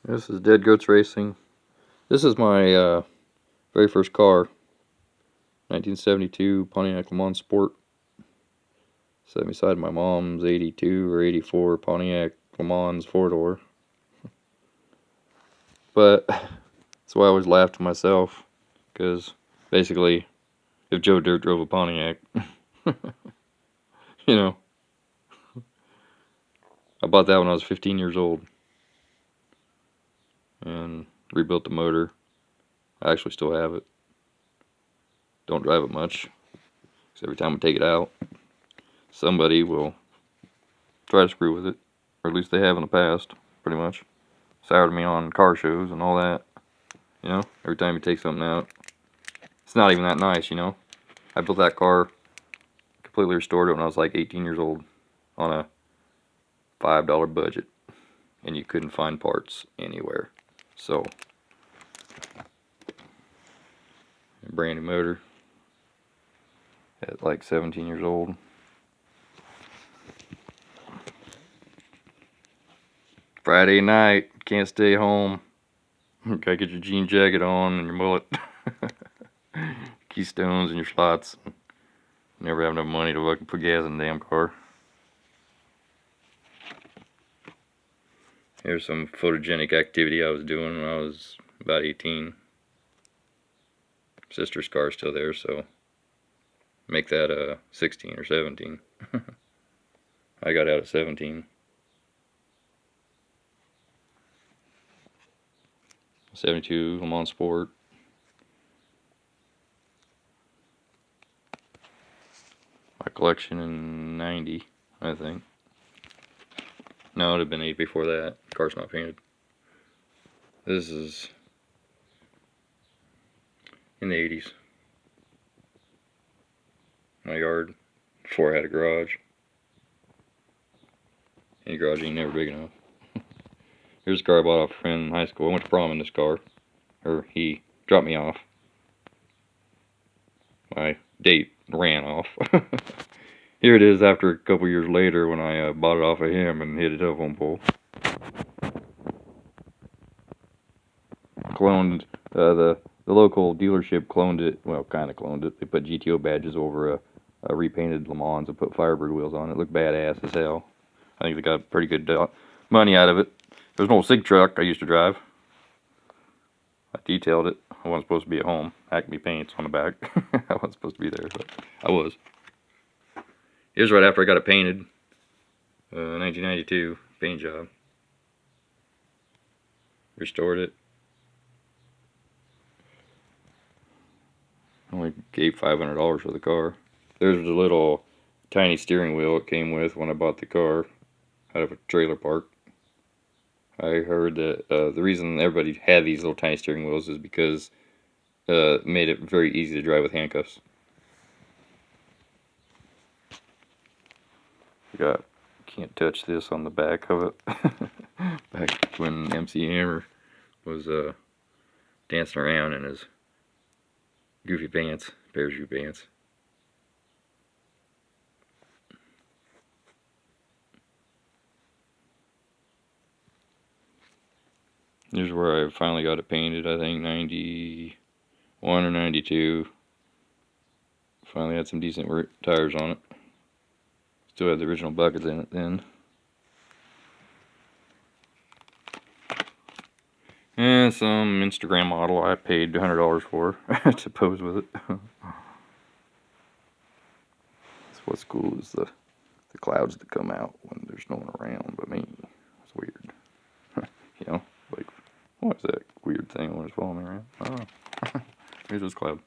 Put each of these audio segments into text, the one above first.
This is Dead Goats Racing. This is my very first car, 1972 Pontiac Le Mans Sport. Set beside my mom's 82 or 84 Pontiac Le Mans 4-door. But that's why I always laughed to myself, because basically, if Joe Dirt drove a Pontiac, you know, I bought that when I was 15 years old and rebuilt the motor. I actually still have it. Don't drive it much, because every time I take it out, somebody will try to screw with it, or at least they have in the past, pretty much. Soured me on car shows and all that, you know, every time you take something out. It's not even that nice, you know. I built that car, completely restored it when I was like 18 years old, on a $5 budget, and you couldn't find parts anywhere. So, a brand new motor, at like 17 years old. Friday night, can't stay home. Gotta get your jean jacket on and your mullet, keystones and your slots. Never have enough money to fucking put gas in the damn car. Here's some photogenic activity I was doing when I was about 18. Sister's car's still there, so make that 16 or 17. I got out at 17. 72 Le Mans Sport. My collection in 90, I think. No, it would have been 8 before that. Car's not painted. This is in the 80s. My yard, before I had a garage. Any garage ain't never big enough. Here's a car I bought off a friend in high school. I went to prom in this car. Or he dropped me off. My date ran off. Here it is after a couple years later when I bought it off of him and hit a telephone pole. Cloned, the local dealership cloned it, well, kind of cloned it. They put GTO badges over a repainted Le Mans and put Firebird wheels on it. It looked badass as hell. I think they got pretty good money out of it. There's an old SIG truck I used to drive. I detailed it. I wasn't supposed to be at home. Acme paints on the back. I wasn't supposed to be there, but I was. Here's right after I got it painted. 1992 paint job. Restored it. Only gave $500 for the car. There's the little tiny steering wheel it came with when I bought the car out of a trailer park. I heard that the reason everybody had these little tiny steering wheels is because it made it very easy to drive with handcuffs. Can't touch this on the back of it. Back when MC Hammer was dancing around in his goofy pants, parachute pants. Here's where I finally got it painted, I think 91 or 92. Finally had some decent tires on it. Still had the original buckets in it then. And some Instagram model I paid $100 for to pose with it. So what's cool is the clouds that come out when there's no one around but me. It's weird. You know, like, what's that weird thing when it's following me around? Oh, here's this cloud.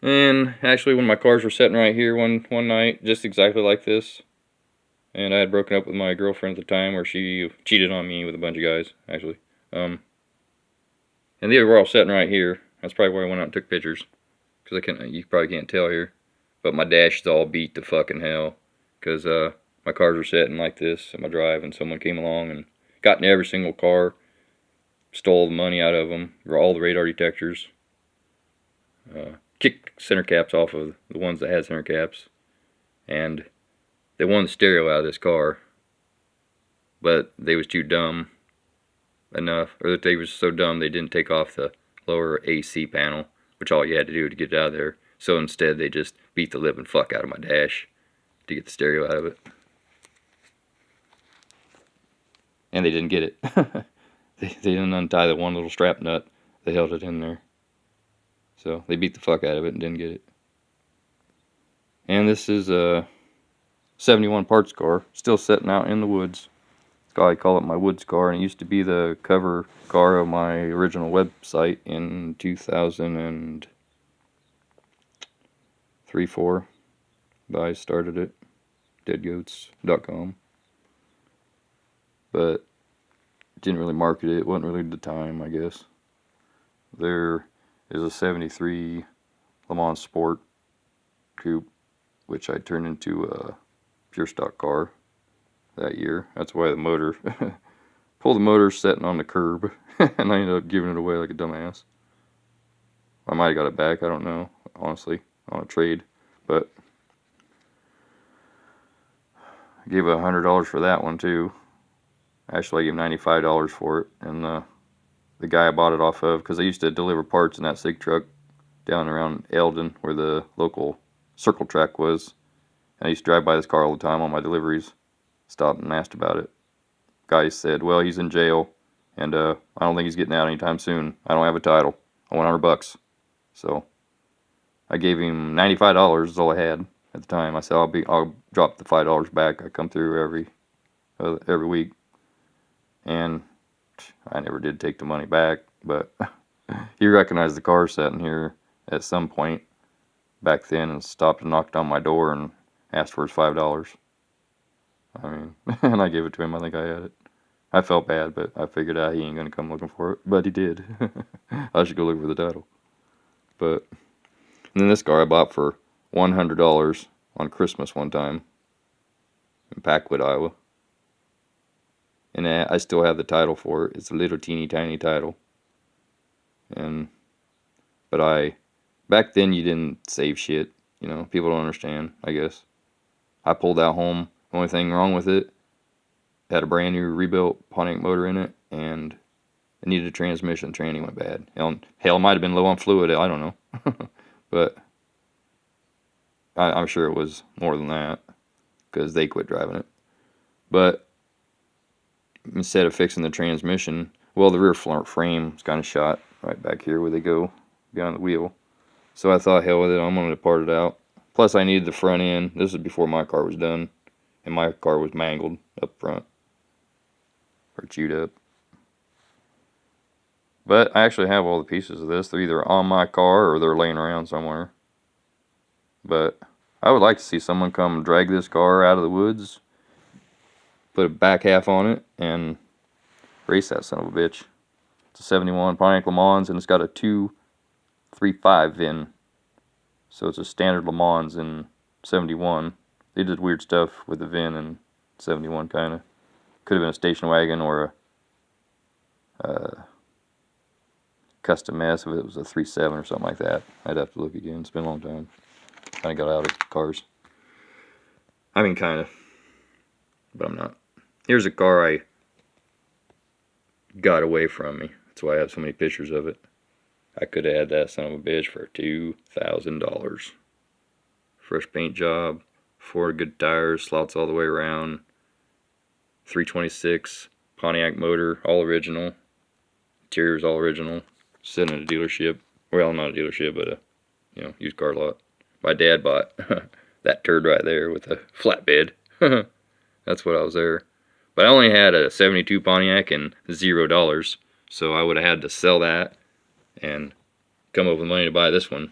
And actually, when my cars were sitting right here one night, just exactly like this, and I had broken up with my girlfriend at the time, where she cheated on me with a bunch of guys, actually. And they were all sitting right here. That's probably why I went out and took pictures, because you probably can't tell here, but my dash is all beat to fucking hell, because my cars were sitting like this at my drive, and someone came along and got in every single car, stole the money out of them, all the radar detectors, kicked center caps off of the ones that had center caps, and they won the stereo out of this car, but they was too dumb enough, or that they were so dumb they didn't take off the lower AC panel, which all you had to do to get it out of there. So instead they just beat the living fuck out of my dash to get the stereo out of it. And they didn't get it. They didn't untie the one little strap nut that held it in there. So they beat the fuck out of it and didn't get it. And this is a 71 parts car, still sitting out in the woods. I call it my woods car, and it used to be the cover car of my original website in 2003-04. I started it, deadgoats.com. But didn't really market it. It wasn't really the time, I guess. There is a 73 Le Mans Sport Coupe, which I turned into a pure stock car that year. That's why the motor, pulled the motor sitting on the curb, and I ended up giving it away like a dumbass. I might have got it back, I don't know, honestly, on a trade, but I gave $100 for that one too. Actually, I gave $95 for it, and the guy I bought it off of, because I used to deliver parts in that SIG truck down around Eldon, where the local circle track was, and I used to drive by this car all the time on my deliveries. Stopped and asked about it. Guy said, well, he's in jail, and I don't think he's getting out anytime soon. I don't have a title. I want $100. So I gave him $95 is all I had at the time. I said, I'll drop the $5 back. I come through every week. And I never did take the money back, but he recognized the car sitting here at some point back then and stopped and knocked on my door and asked for his $5. I mean, and I gave it to him. I think I had it. I felt bad, but I figured out he ain't gonna come looking for it. But he did. I should go look for the title. But, and then this car I bought for $100 on Christmas one time in Packwood, Iowa. And I still have the title for it. It's a little teeny tiny title. But back then you didn't save shit. You know, people don't understand, I guess. I pulled that home. The only thing wrong with it had a brand new rebuilt Pontiac motor in it, and it needed a transmission. The tranny went bad. Hell, it might have been low on fluid. I don't know. But I'm sure it was more than that, because they quit driving it. But instead of fixing the transmission, well, the rear frame is kind of shot right back here where they go behind the wheel. So I thought, hell with it, I'm going to part it out. Plus, I needed the front end. This is before my car was done, and my car was mangled up front, or chewed up. But I actually have all the pieces of this. They're either on my car or they're laying around somewhere. But I would like to see someone come drag this car out of the woods, put a back half on it, and race that son of a bitch. It's a 71 Pontiac Le Mans, and it's got a 2.35 VIN. So it's a standard Le Mans in 71. They did weird stuff with the VIN in 71, kind of. Could have been a station wagon or a custom S if it was a 3.7 or something like that. I'd have to look again. It's been a long time. Kind of got out of cars. I mean, kind of. But I'm not. Here's a car I got away from me. That's why I have so many pictures of it. I could have had that son of a bitch for $2,000. Fresh paint job, 4 good tires, slots all the way around, 326 Pontiac motor, all original. Interior's all original. Sitting at a dealership. Well, not a dealership, but a used car lot. My dad bought that turd right there with a flatbed. That's what I was there. But I only had a 72 Pontiac and $0. So I would have had to sell that and come up with money to buy this one.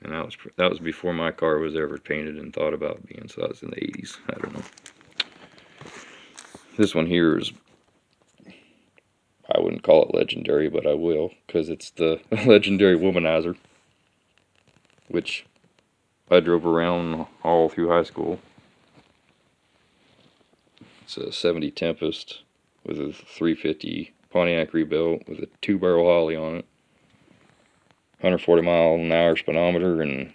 And that was before my car was ever painted and thought about being, so that was in the 80s. I don't know. This one here is, I wouldn't call it legendary, but I will, because it's the legendary womanizer, which I drove around all through high school. It's a 70 Tempest with a 350 Pontiac rebuilt with a 2-barrel Holly on it. 140 mile an hour speedometer, and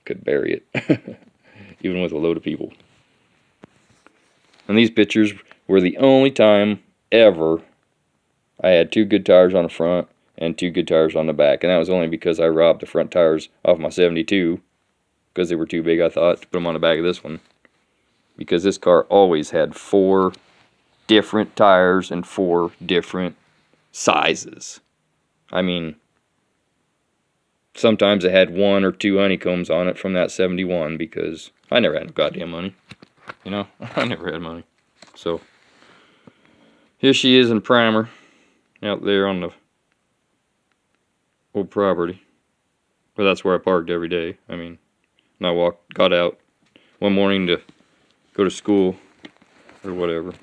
could bury it, even with a load of people. And these pictures were the only time ever I had 2 good tires on the front and 2 good tires on the back, and that was only because I robbed the front tires off my 72 because they were too big, I thought, to put them on the back of this one. Because this car always had 4 different tires and 4 different sizes. I mean, sometimes it had 1 or 2 honeycombs on it from that 71 because I never had no goddamn money. You know, I never had money. So, here she is in primer out there on the old property. But that's where I parked every day. I mean, and I got out one morning to go to school or whatever.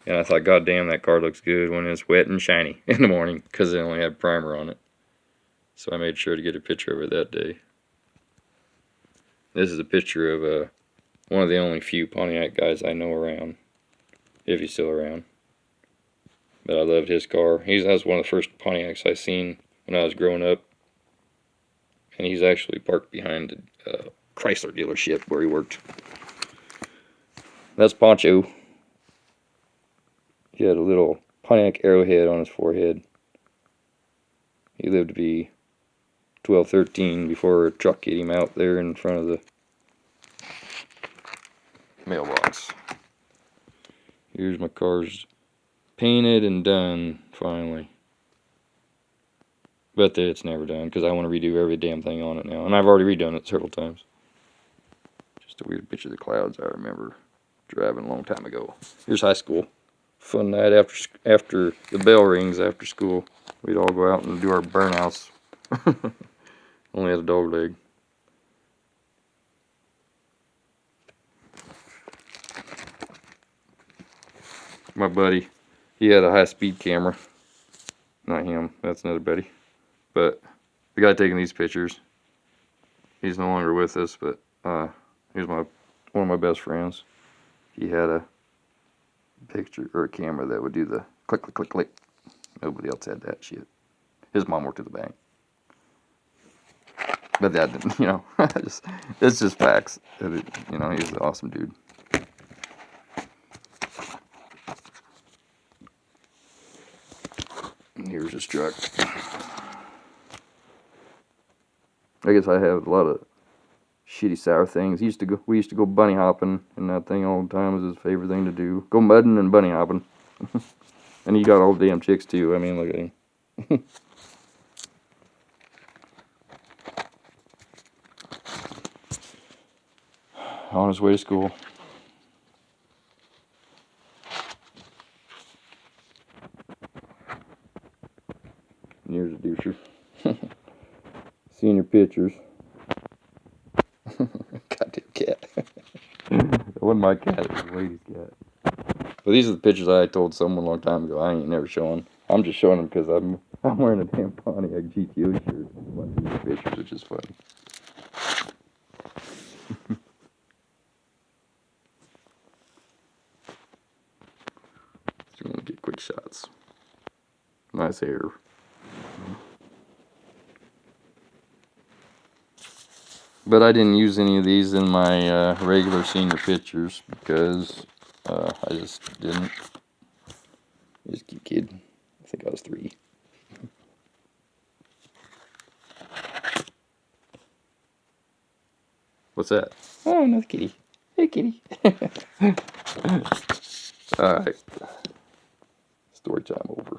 And I thought, God damn, that car looks good when it's wet and shiny in the morning because it only had primer on it. So I made sure to get a picture of it that day. This is a picture of one of the only few Pontiac guys I know around, if he's still around. But I loved his car. That was one of the first Pontiacs I seen when I was growing up. And he's actually parked behind a Chrysler dealership where he worked. That's Poncho. He had a little Pontiac arrowhead on his forehead. He lived to be 12, 13 before a truck hit him out there in front of the mailbox. Here's my car's painted and done, finally. But it's never done, because I want to redo every damn thing on it now. And I've already redone it several times. Just a weird picture of the clouds I remember driving a long time ago. Here's high school. Fun night after the bell rings after school. We'd all go out and do our burnouts. Only had a dog leg. My buddy, he had a high-speed camera. Not him, that's another buddy. But the guy taking these pictures, he's no longer with us, but he's one of my best friends. He had a picture or a camera that would do the click, click, click, click. Nobody else had that shit. His mom worked at the bank. But that didn't, you know, it's just facts. You know, he's an awesome dude. And here's his truck. I guess I have a lot of shitty sour things. We used to go bunny hopping, and that thing all the time was his favorite thing to do. Go mudding and bunny hopping. And he got all the damn chicks too. I mean, look at him. On his way to school. And here's a doucher. Seeing your pictures. Goddamn cat. It wasn't my cat, it was a lady's cat. But these are the pictures I told someone a long time ago I ain't never showing. I'm just showing them because I'm wearing a damn Pontiac GTO shirt. One of these pictures, which is funny. Just want to get quick shots. Nice hair. But I didn't use any of these in my regular senior pictures because I just didn't. Just keep kidding. I think I was 3. What's that? Oh, another kitty. Hey, kitty. Alright. Story time over.